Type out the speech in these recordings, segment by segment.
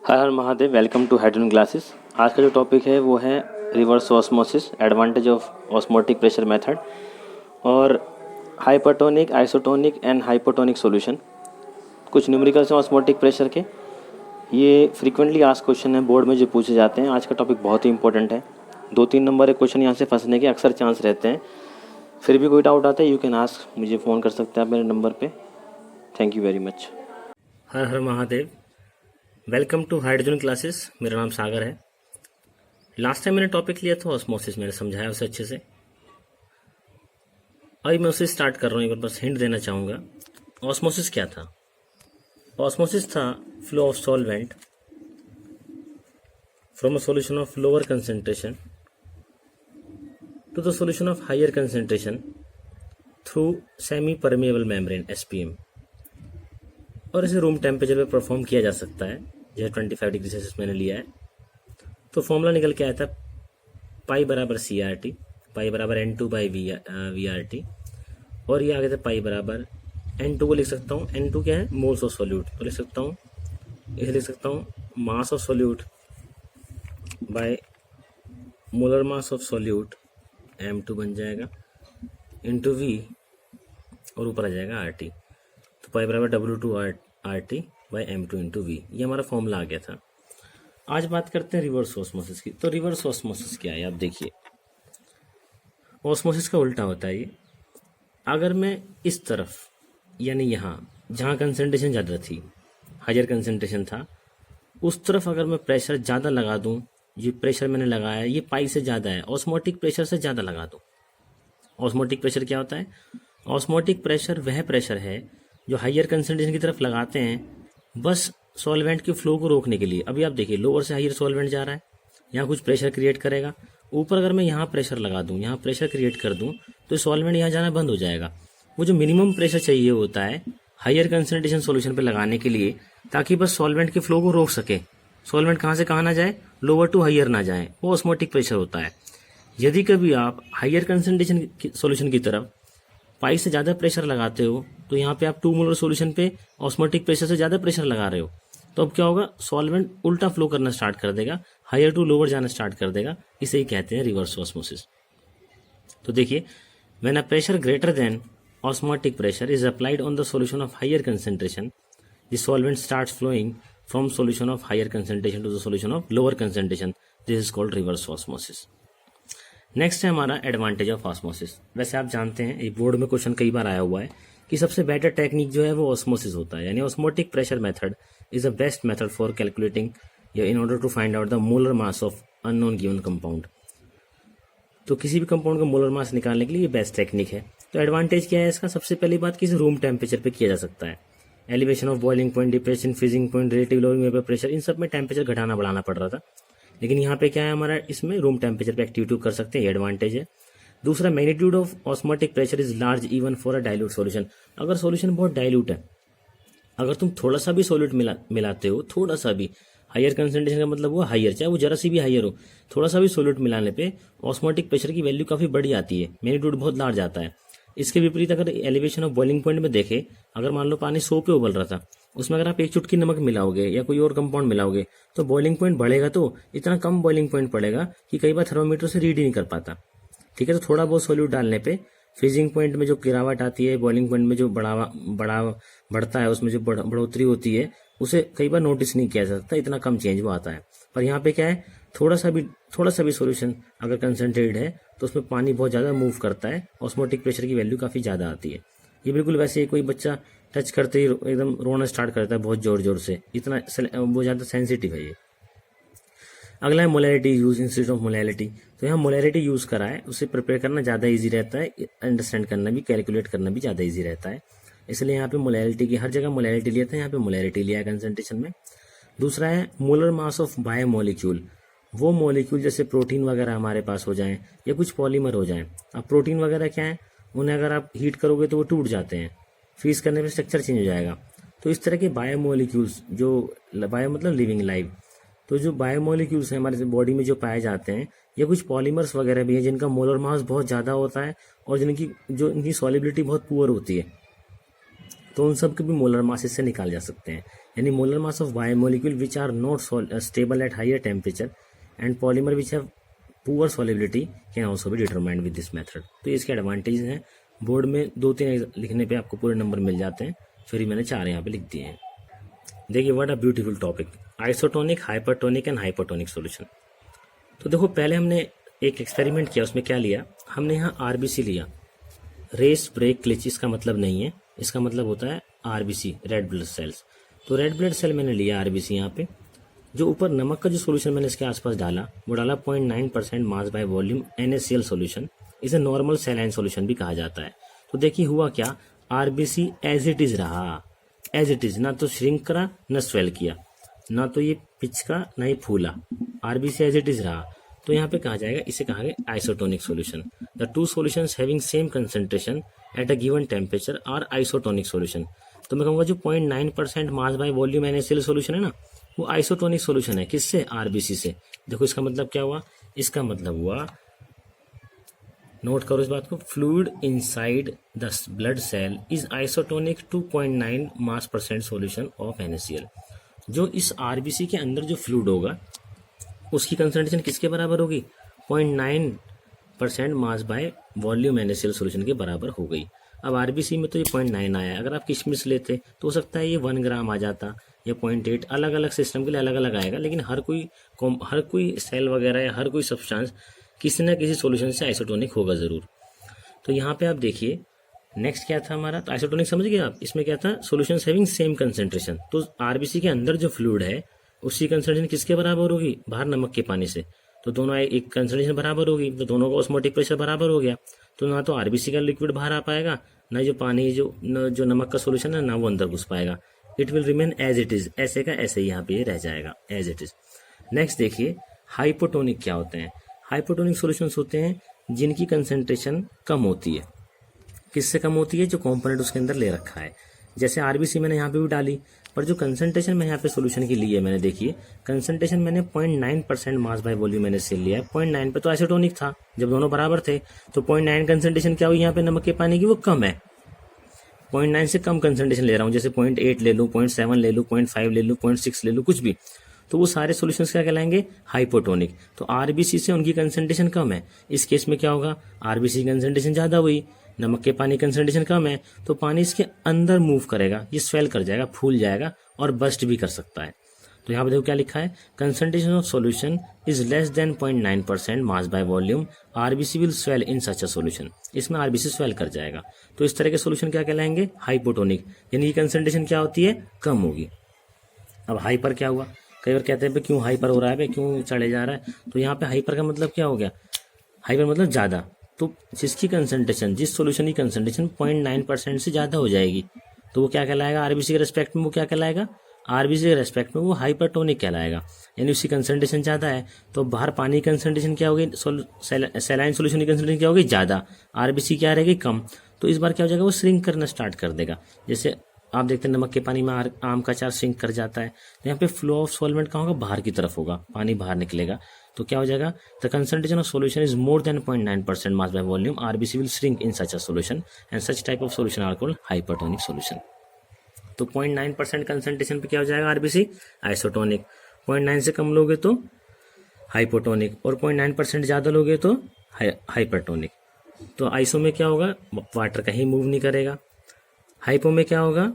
हर हर Mahadev. Welcome to hydrogen classes. आज का जो टॉपिक है वो है reverse osmosis, advantage of osmotic pressure method और hypertonic, isotonic and hypotonic solution. कुछ न्यूमेरिकल्स हैं ऑस्मोटिक प्रेशर के। ये फ्रीक्वेंटली आस्क क्वेश्चन है बोर्ड में जो पूछे जाते हैं। आज का टॉपिक बहुत ही इंपॉर्टेंट है। 2-3 नंबर के क्वेश्चन यहाँ से फंसने के अक्सर चांस रहते हैं। फिर भी कोई डाउट आता है यू कैन आस्क, मुझे फ़ोन कर सकते हैं आप मेरे नंबर पे। Thank you very much. हर हर Mahadev. Welcome to hydrogen classes. मेरा नाम सागर है। लास्ट टाइम मैंने टॉपिक लिया था ऑस्मोसिस, मैंने समझाया उसे अच्छे से। अभी मैं उसे स्टार्ट कर रहा हूँ। एक बार बस हिंट देना चाहूँगा। ऑस्मोसिस क्या था? ऑस्मोसिस था flow of solvent from a solution of lower concentration to the solution of higher concentration through semi permeable membrane SPM, और इसे रूम टेम्परेचर पे परफॉर्म किया जा सकता है। जैसे 25 डिग्री सेल्सियस मैंने लिया है। तो फॉर्मूला निकल के आया था पाई बराबर CRT, पाई बराबर N2 बाई VRT, और ये आगे था पाई बराबर N2 को लिख सकता हूँ। N2 क्या है? Moles of solute. तो लिख सकता हूँ, इसे लिख सकता हूँ mass of solute by molar mass of solute, M2 बन जाएगा, इंटू V, और ऊपर आ जाएगा RT। तो पाई बराबर W2RT by M2 into V। ये हमारा फॉर्मूला आ गया था। आज बात करते हैं रिवर्स ऑस्मोसिस की। तो रिवर्स ऑस्मोसिस क्या है? आप देखिए, ऑस्मोसिस का उल्टा होता है ये। अगर मैं इस तरफ, यानी यहाँ जहाँ कंसंट्रेशन ज़्यादा थी, हायर कंसंट्रेशन था, उस तरफ अगर मैं प्रेशर ज़्यादा लगा दूँ, ये प्रेशर मैंने लगाया ये पाई से ज़्यादा है, ऑस्मोटिक प्रेशर से ज़्यादा लगा दूँ। ऑस्मोटिक प्रेशर क्या होता है? ऑस्मोटिक प्रेशर वह प्रेशर है जो हायर कंसंट्रेशन की तरफ लगाते हैं, बस सॉल्वेंट के फ्लो को रोकने के लिए। अभी आप देखिए, लोअर से हायर सॉल्वेंट जा रहा है, यहाँ कुछ प्रेशर क्रिएट करेगा। ऊपर अगर मैं यहाँ प्रेशर लगा दूँ, यहाँ प्रेशर क्रिएट कर दूँ, तो सॉल्वेंट यहाँ जाना बंद हो जाएगा। वो जो मिनिमम प्रेशर चाहिए होता है हायर कंसंट्रेशन सॉल्यूशन पे लगाने के लिए, ताकि बस सॉल्वेंट के फ्लो को रोक सके। सॉल्वेंट कहाँ से कहाँ ना जाए, लोअर टू हायर ना जाए, वो ऑस्मोटिक प्रेशर होता है। यदि कभी आप हायर कंसंट्रेशन सॉल्यूशन की तरफ पाई से ज़्यादा प्रेशर लगाते हो, तो यहाँ पे आप 2 मोलर सॉल्यूशन पे ऑस्मोटिक प्रेशर से ज़्यादा प्रेशर लगा रहे हो, तो अब क्या होगा? सॉल्वेंट उल्टा फ्लो करना स्टार्ट कर देगा, हायर टू लोअर जाना स्टार्ट कर देगा। इसे ही कहते हैं रिवर्स ऑस्मोसिस। तो देखिए, when a pressure greater than osmotic pressure is applied on the solution of higher concentration, the solvent starts flowing from solution of higher concentration to the solution of lower concentration. This is called reverse osmosis. Next है हमारा advantage of osmosis. वैसे आप जानते हैं, एक board में question कई बार आया हुआ है कि सबसे बेटर टेक्निक जो है वो ऑस्मोसिस होता है, यानी osmotic pressure method is the best method for calculating या in order to find out the molar mass of unknown given compound. तो किसी भी कंपाउंड का मोलर मास निकालने के लिए ये बेस्ट टेक्निक है। तो एडवांटेज क्या है इसका? सबसे पहली बात कि इसे रूम टेम्परेचर पे किया जा सकता है। Elevation of boiling point, depression, freezing point, relative lowering vapour pressure, इन सब में टेम्परेचर घटाना बढ़ाना पड़ रहा था, लेकिन यहाँ पे क्या है हमारा, इसमें रूम टेम्परेचर पे एक्टिविटी कर सकते हैं, ये एडवांटेज है। दूसरा, magnitude of osmotic pressure is large even for a dilute solution. अगर सॉल्यूशन बहुत डाइल्यूट है, अगर तुम थोड़ा सा भी सॉल्यूट मिलाते हो, थोड़ा सा भी, हायर कंसंट्रेशन का मतलब वो हायर, चाहे वो जरा सी भी हायर हो, थोड़ा सा भी सॉल्यूट मिलाने पे ऑस्मोटिक प्रेशर की वैल्यू काफी बड़ी आती है, मैग्नीट्यूड बहुत लार्ज आता है। इसके विपरीत अगर एलिवेशन ऑफ बॉइलिंग पॉइंट में देखें, अगर मान लो पानी 100 पे उबल रहा था, उसमें अगर आप एक चुटकी नमक मिलाओगे या कोई और कंपाउंड मिलाओगे, तो बॉइलिंग पॉइंट बढ़ेगा, तो इतना कम बॉइलिंग पॉइंट पड़ेगा कि कई बार थर्मोमीटर से रीड ही नहीं कर पाता। ठीक है, तो थोड़ा बहुत सॉल्यूट डालने पे फ्रीजिंग पॉइंट में जो गिरावट आती है, बॉइलिंग पॉइंट में जो बढ़ता है, उसमें जो बढ़ोतरी होती है, उसे कई बार नोटिस नहीं किया जा सकता, इतना कम चेंज वो आता है। पर यहाँ पे क्या है, थोड़ा सा भी सॉल्यूशन अगर कंसंट्रेटेड है, तो उसमें पानी बहुत ज़्यादा मूव करता है, ऑस्मोटिक प्रेशर की वैल्यू काफ़ी ज़्यादा आती है। ये बिल्कुल वैसे ही कोई बच्चा टच करते ही एकदम रोना स्टार्ट करता है बहुत जोर जोर से, इतना वो ज़्यादा सेंसिटिव है ये। अगला है molarity use institute of molarity. तो यहाँ मोलैरिटी यूज करा है, उसे प्रिपेयर करना ज़्यादा ईजी रहता है, अंडरस्टैंड करना भी, कैलकुलेट करना भी ज़्यादा ईजी रहता है, इसलिए यहाँ पे मोलैरिटी की, हर जगह मोलैरिटी लिया था, यहाँ पे मोलैरिटी लिया है कंसंट्रेशन में। दूसरा है molar mass of bio molecule. वो मॉलिक्यूल जैसे प्रोटीन वगैरह हमारे पास हो जाएं या कुछ पॉलीमर हो जाएं। अब प्रोटीन वगैरह क्या है, उन्हें अगर आप हीट करोगे तो वो टूट जाते हैं, फ्रीज करने पे स्ट्रक्चर चेंज हो जाएगा। तो इस तरह के बायो मॉलिक्यूल्स, जो बायो मतलब लिविंग लाइफ, तो जो बायो मॉलिक्यूल्स हैं हमारे बॉडी में जो पाए जाते हैं, या कुछ पॉलीमर्स वगैरह भी हैं जिनका मोलर मास बहुत ज़्यादा होता है और इनकी सॉलिबिलिटी बहुत पुअर होती है, तो उन सब के भी मोलर मास इससे निकाल जा सकते हैं। यानी molar mass of biomolecule which are not stable at higher temperature and polymer which have poor solubility can also भी डिटरमाइंड विद दिस मेथड। तो इसके एडवांटेज हैं। बोर्ड में 2-3 लिखने पे आपको पूरे नंबर मिल जाते हैं, फिर ही मैंने 4 यहाँ पे लिख दिए हैं। देखिए what a beautiful topic, isotonic, hypertonic and hypotonic solution. तो देखो पहले हमने एक एक्सपेरिमेंट किया, उसमें क्या लिया हमने, यहाँ आरबीसी लिया। रेस ब्रेक क्लिच इसका मतलब नहीं है, इसका मतलब होता है आरबीसी, रेड ब्लड सेल्स। तो रेड ब्लड सेल मैंने लिया आरबीसी यहाँ पे। जो ऊपर नमक का जो सोल्यूशन मैंने इसके आसपास डाला वो डाला 0.9% mass by volume NaCl solution. इसे नॉर्मल सैलाइन सोल्यूशन भी कहा जाता है। तो देखिए हुआ क्या, आरबीसी एज इट इज रहा, एज इट इज, ना तो श्रिंक करा ना स्वेल किया, ना तो ये पिचका ना ही फूला, आरबीसी एज इट इज रहा। तो यहाँ पे कहा जाएगा, इसे कहा गया isotonic solution. The two solutions having same concentration at a given temperature are isotonic solution. तो मैं कहूँगा जो 0.9% mass by volume NaCl solution है ना, वो आइसोटोनिक सोल्यूशन है। किससे? आरबीसी से। देखो इसका मतलब क्या हुआ, इसका मतलब हुआ, नोट करो इस बात को, fluid inside the blood cell is isotonic 2.9 mass percent solution of NaCl। जो इस आरबीसी के अंदर जो फ्लूइड होगा उसकी कंसंट्रेशन किसके बराबर होगी? 0.9% mass by volume NaCl solution के बराबर हो गई। अब आरबीसी में तो ये 0.9 आया, अगर आप किशमिश लेते तो हो सकता है ये 1 ग्राम आ जाता या 0.8, अलग अलग सिस्टम के लिए अलग अलग आएगा। लेकिन हर कोई सेल वगैरह या हर कोई सब्सटेंस किसी न किसी सॉल्यूशन से आइसोटोनिक होगा ज़रूर। तो यहाँ पे आप देखिए नेक्स्ट क्या था हमारा, तो आइसोटोनिक समझ गए आप, इसमें क्या था, सॉल्यूशन हैविंग सेम कंसंट्रेशन। तो आरबीसी के अंदर जो फ्लूइड है उसकी कंसंट्रेशन किसके बराबर होगी? बाहर नमक के पानी से। तो दोनों एक कंसंट्रेशन बराबर होगी, तो दोनों का ऑस्मोटिक प्रेशर बराबर हो गया। तो ना तो आरबीसी का लिक्विड बाहर आ पाएगा, ना जो पानी जो नमक का सोल्यूशन है ना वो अंदर घुस पाएगा। It will remain as it is, ऐसे का ऐसे ही यहाँ पे रह जाएगा, एज इट इज। नेक्स्ट देखिए हाइपोटोनिक क्या होते हैं। हाइपोटोनिक सॉल्यूशंस होते हैं जिनकी कंसंट्रेशन कम होती है। किससे कम होती है? जो कंपोनेंट उसके अंदर ले रखा है। जैसे आरबीसी मैंने यहाँ पे भी डाली, पर जो कंसंट्रेशन मैं यहाँ पे सॉल्यूशन की ली है, मैंने देखिए कंसंट्रेशन मैंने 0.9% मास बाय वॉल्यूम मैंने से लिया है। 0.9 पे तो आइसोटोनिक था, जब दोनों बराबर थे तो 0.9 कंसंट्रेशन क्या हुई यहाँ पे नमक के पानी की, वो कम है। 0.9 से कम कंसंट्रेशन ले रहा हूँ, जैसे 0.8 ले लूँ, 0.7 ले लूँ, 0.5 ले लूँ, 0.6 ले लूँ, कुछ भी, तो वो सारे सॉल्यूशंस क्या कहलाएंगे? हाइपोटोनिक। तो आरबीसी से उनकी कंसंट्रेशन कम है। इस केस में क्या होगा, आरबीसी की कंसंट्रेशन ज्यादा हुई, नमक के पानी कंसंट्रेशन कम है, तो पानी इसके अंदर मूव करेगा, ये स्वेल कर जाएगा, फूल जाएगा और बस्ट भी कर सकता है। तो यहाँ पे देखो क्या लिखा है, concentration of solution is less than 0.9% mass by volume, RBC will swell in such a solution. इसमें आरबीसी स्वेल कर जाएगा। तो इस तरह के सॉल्यूशन क्या कहलाएंगे? हाइपोटोनिक, यानी कि कंसंट्रेशन क्या होती है? कम होगी। अब हाइपर क्या हुआ? कई बार कहते हैं क्यों हाइपर हो रहा है, क्यों चढ़े जा रहा है? तो यहाँ पे हाइपर का मतलब क्या हो गया? हाइपर मतलब ज्यादा। तो जिसकी कंसंट्रेशन, जिस सॉल्यूशन की कंसंट्रेशन 0.9% से ज्यादा हो जाएगी, तो वो क्या कहलाएगा? आरबीसी के रेस्पेक्ट में वो क्या कहलाएगा? आरबीसी के रेस्पेक्ट में वो हाइपरटोनिक कहलाएगा। यानी उसकी कंसंट्रेशन ज्यादा है, तो बाहर पानी की कंसंट्रेशन क्या होगी? सैलाइन सॉल्यूशन की कंसंट्रेशन क्या होगी? ज्यादा। आरबीसी क्या रहेगी? कम। तो इस बार क्या हो जाएगा? वो श्रिंक करना स्टार्ट कर देगा। जैसे आप देखते हैं नमक के पानी में आम का अचार श्रिंक कर जाता है, तो यहाँ पे फ्लो ऑफ सॉल्वेंट कहाँ होगा? बाहर की तरफ होगा, पानी बाहर निकलेगा। तो क्या हो जाएगा? The concentration of solution is more than 0.9% mass by volume, RBC will shrink in such a solution and such type of solution are called hypertonic solution. तो 0.9% कंसंट्रेशन पे क्या हो जाएगा? RBC isotonic. 0.9 से कम लोगे तो हाइपोटोनिक, और 0.9% ज्यादा लोगे तो हाइपरटोनिक। तो आइसो में क्या होगा? वाटर कहीं मूव नहीं करेगा। हाइपो में क्या होगा?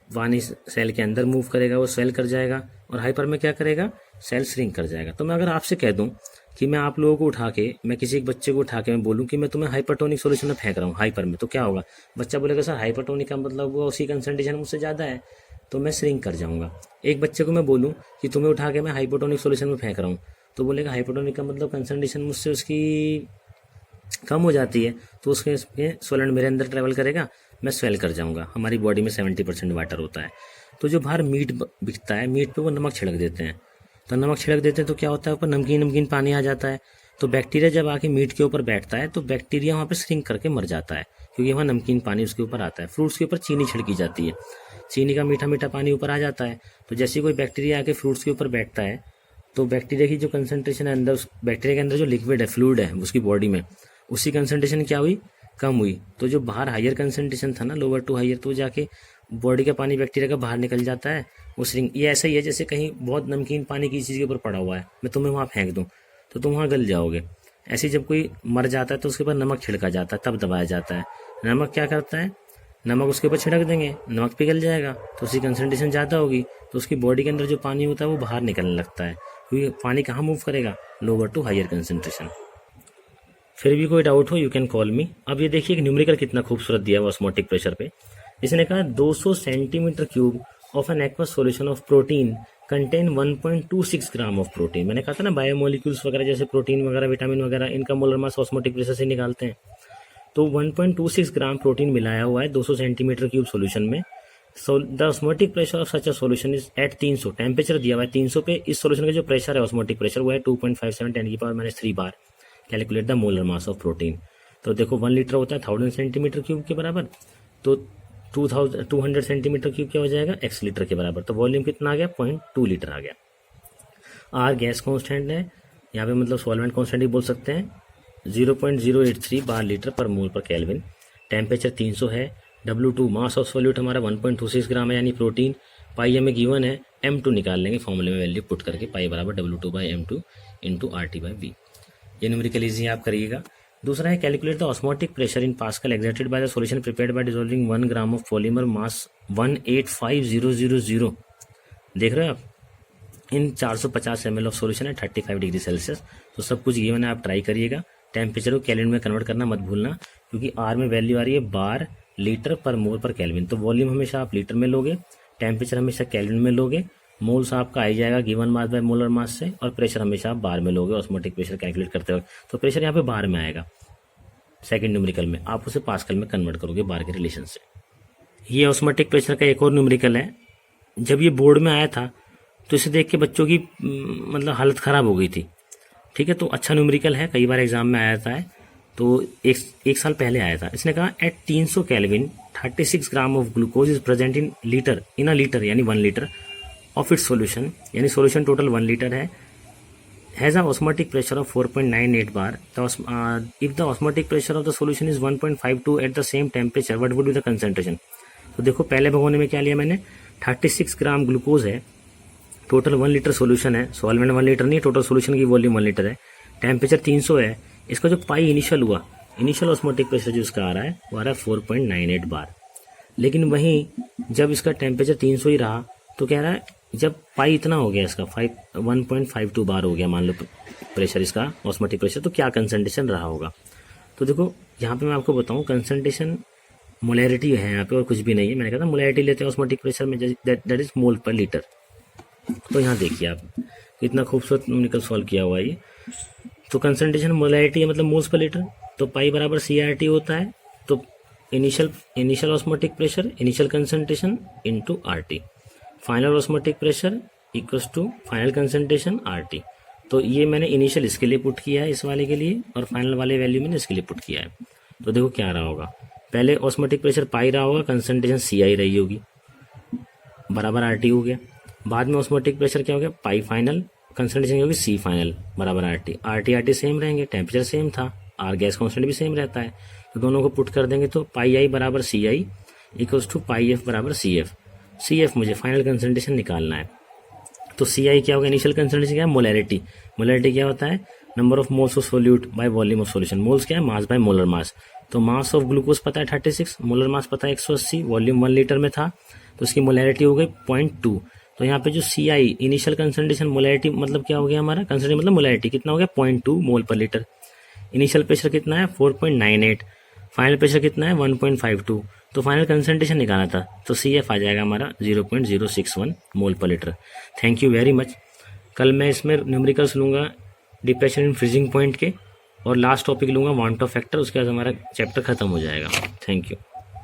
पानी सेल के अंदर मूव करेगा, वो स्वेल कर जाएगा। और हाइपर में क्या करेगा? सेल श्रिंक कर जाएगा। तो मैं अगर आपसे कह दूं कि मैं आप लोगों को उठा के, मैं किसी एक बच्चे को उठा के मैं बोलूं कि मैं तुम्हें हाइपरटोनिक सॉल्यूशन में फेंक रहा हूँ हाइपर में, तो क्या होगा? बच्चा बोलेगा सर हाइपरटोनिक का मतलब वो उसी कंसंट्रेशन मुझसे ज्यादा है, तो मैं श्रिंक कर जाऊंगा। एक बच्चे को मैं बोलूं कि तुम्हें उठा के मैं हाइपरटोनिक सॉल्यूशन में फेंक रहा हूँ, तो बोलेगा हाइपरटोनिक का मतलब कंसंट्रेशन मुझसे उसकी कम हो जाती है, तो उसके सॉल्वेंट मेरे अंदर ट्रेवल करेगा, मैं स्वेल कर जाऊंगा। हमारी बॉडी में 70% वाटर होता है। तो जो बाहर मीट बिकता है, मीट पे वो नमक छिड़क देते हैं, तो नमक छिड़क देते हैं तो क्या होता है? ऊपर नमकीन नमकीन पानी आ जाता है। तो बैक्टीरिया जब आके मीट के ऊपर बैठता है तो बैक्टीरिया वहाँ पे श्रिंक करके मर जाता है, क्योंकि वहाँ नमकीन पानी उसके ऊपर आता है। फ्रूट्स के ऊपर चीनी छिड़की जाती है, चीनी का मीठा मीठा पानी ऊपर आ जाता है। तो जैसे कोई बैक्टीरिया आके फ्रूट्स के ऊपर बैठता है, तो बैक्टीरिया की जो कंसंट्रेशन है अंदर, बैक्टीरिया के अंदर जो लिक्विड है, फ्लूइड है उसकी बॉडी में, उसकी कंसंट्रेशन क्या हुई? कम हुई। तो जो बाहर हायर कंसंट्रेशन था ना, लोअर टू हायर, तो जाके बॉडी का पानी बैक्टीरिया का बाहर निकल जाता है, वो श्रिंक, ये ऐसा ही है जैसे कहीं बहुत नमकीन पानी की चीज़ के ऊपर पड़ा हुआ है, मैं तुम्हें वहाँ फेंक दूँ तो तुम वहाँ गल जाओगे। ऐसे जब कोई मर जाता है तो उसके ऊपर नमक छिड़का जाता है, तब दबाया जाता है। नमक क्या करता है, नमक उसके ऊपर छिड़क देंगे, नमक पिघल जाएगा तो उसकी कंसनट्रेशन ज़्यादा होगी, तो उसकी बॉडी के अंदर जो पानी होता है वो बाहर निकलने लगता है, क्योंकि पानी कहाँ मूव करेगा, लोअर टू हायर कंसनट्रेशन। फिर भी कोई डाउट हो यू कैन कॉल मी। अब ये देखिए कि न्यूमेरिकल कितना खूबसूरत दिया है ऑस्मोटिक प्रेशर पे। इसने कहा 200 centimetre cube of an aqueous solution of protein contain 1.26 gram of protein. मैंने कहा था ना बायोमोलिक्यूल्स वगैरह जैसे प्रोटीन वगैरह विटामिन वगैरह इनका मोलर मास ऑस्मोटिक प्रेशर से निकालते हैं। तो 1.26 ग्राम प्रोटीन मिलाया हुआ है 200 सेंटीमीटर क्यूब सॉल्यूशन में। So the osmotic pressure of such a solution is at 300, temperature दिया हुआ है 300 पे। इस सॉल्यूशन का जो प्रेशर है ऑस्मोटिक प्रेशर वो है 2.57 10⁻³ bar. Calculate the molar mass of protein. तो देखो 1 लीटर होता है 1000 सेंटीमीटर क्यूब के बराबर, तो 200 सेंटीमीटर क्यूब क्या हो जाएगा, x लीटर के बराबर। तो वॉल्यूम कितना आ गया, 0.2 लीटर आ गया। आर गैस कांस्टेंट है, यहाँ पे मतलब सॉल्वेंट कांस्टेंट ही बोल सकते हैं, 0.083 बार लीटर पर मोल पर केल्विन। टेम्परेचर 300 है। W2 मास ऑफ सॉल्यूट हमारा 1.26 ग्राम है यानी प्रोटीन। पाई हमें गिवन है, M2 निकाल लेंगे फॉर्मूले में वैल्यू पुट करके, पाई बराबर W2/M2 इंटू RT/V। ये न्यूमेरिकल इजी आप करिएगा। दूसरा है calculate the osmotic pressure in pascal exerted by the solution prepared by dissolving 1 gram of polymer mass 185000। देख रहे हो आप, इन 450 ml ऑफ सॉल्यूशन है 35 डिग्री सेल्सियस। तो सब कुछ गिवन है, आप ट्राई करिएगा। टेम्परेचर को केल्विन में कन्वर्ट करना मत भूलना, क्योंकि आर में वैल्यू आ रही है बार लीटर पर मोल पर केल्विन। तो वॉल्यूम हमेशा आप लीटर में लोगे, टेम्परेचर हमेशा केल्विन में लोगे, मोल्स आपका आ जाएगा given mass by molar mass से, और प्रेशर हमेशा आप बार में लोगे ऑस्मोटिक प्रेशर कैलकुलेट करते वक्त। तो प्रेशर यहाँ पे बार में आएगा सेकंड न्यूमेरिकल में, आप उसे पास्कल में कन्वर्ट करोगे बार के रिलेशन से। ये ऑस्मोटिक प्रेशर का एक और न्यूमेरिकल है। जब ये बोर्ड में आया था तो इसे देख के बच्चों की मतलब हालत ख़राब हो गई थी। ठीक है, तो अच्छा न्यूमेरिकल है, कई बार एग्जाम में आया था। तो एक साल पहले आया था। इसने कहा at 300 kelvin 36 gram of glucose is present in a litre यानी 1 लीटर ऑफ इट्स सॉल्यूशन, यानी सॉल्यूशन टोटल 1 लीटर है, has a osmotic pressure of 4.98 bar. If the osmotic pressure of the solution is 1.52 at the same temperature what would be the concentration. तो देखो पहले भगोने में क्या लिया मैंने, 36 ग्राम ग्लूकोज है, टोटल 1 लीटर सॉल्यूशन है, सॉल्वेंट 1 लीटर नहीं, टोटल सॉल्यूशन की वॉल्यूम 1 लीटर है, टेम्परेचर 300 है। इसका जो पाई इनिशियल हुआ, इनिशियल ऑस्मोटिक प्रेशर जो इसका आ रहा है वो आ रहा है 4.98 बार। लेकिन वहीं जब इसका टेम्परेचर 300 ही रहा तो कह रहा है जब पाई इतना हो गया इसका 1.52 बार हो गया मान लो प्रेशर इसका ऑस्मोटिक प्रेशर, तो क्या कंसंट्रेशन रहा होगा। तो देखो यहाँ पे मैं आपको बताऊँ, कंसंट्रेशन मोलैरिटी है यहाँ पे और कुछ भी नहीं है। मैंने कहा था मोलैरिटी लेते हैं ऑस्मोटिक प्रेशर में, दैट इज मोल पर लीटर। तो यहाँ देखिए आप कितना खूबसूरत न्यूमेरिकल सॉल्व किया हुआ है ये। तो कंसंट्रेशन मोलैरिटी है मतलब मोल्स पर लीटर, तो पाई बराबर CRT होता है। तो initial osmotic pressure, initial concentration into RT, final osmotic pressure equals to final concentration RT। तो ये मैंने इनिशियल इसके लिए पुट किया है इस वाले के लिए, और फाइनल वाले वैल्यू मैंने इसके लिए पुट किया है। तो देखो क्या रहा होगा, पहले ऑस्मोटिक प्रेशर पाई रहा होगा, कंसंट्रेशन CI रही होगी, बराबर RT हो गया। बाद में ऑस्मोटिक प्रेशर क्या हो गया, पाई फाइनल, कंसंट्रेशन होगी C फाइनल बराबर RT सेम रहेंगे, टेम्परेचर सेम था, आर गैस कांस्टेंट भी सेम रहता है। तो दोनों को पुट कर देंगे तो पाई आई बराबर CI equals to pi F बराबर CF मुझे फाइनल कंसंट्रेशन निकालना है। तो CI क्या होगा, इनिशियल कंसंट्रेशन क्या है, मोलैरिटी। मोलैरिटी क्या होता है, number of moles of solute by volume of solution. Moles क्या है, मास बाय मोलर मास। तो मास ऑफ ग्लूकोज पता है 36, मोलर मास पता है 180, वॉल्यूम 1 लीटर में था, तो इसकी मोलैरिटी हो गई 0.2। तो यहाँ पे जो CI इनिशियल कंसंट्रेशन, मोलैरिटी मतलब क्या हो गया हमारा, कंसंट्रेशन मतलब मोलैरिटी कितना हो गया 0.2 मोल पर लीटर। इनिशियल प्रेशर कितना है 4.98, फाइनल प्रेशर कितना है 1.52। तो फाइनल कंसंट्रेशन निकालना था, तो CF आ जाएगा हमारा 0.061 मोल पर litre. Thank you very much. कल मैं इसमें न्यूमेरिकल्स लूँगा डिप्रेशन इन फ्रीजिंग पॉइंट के, और लास्ट टॉपिक लूँगा वांट ऑफ फैक्टर, उसके बाद हमारा चैप्टर खत्म हो जाएगा। Thank you.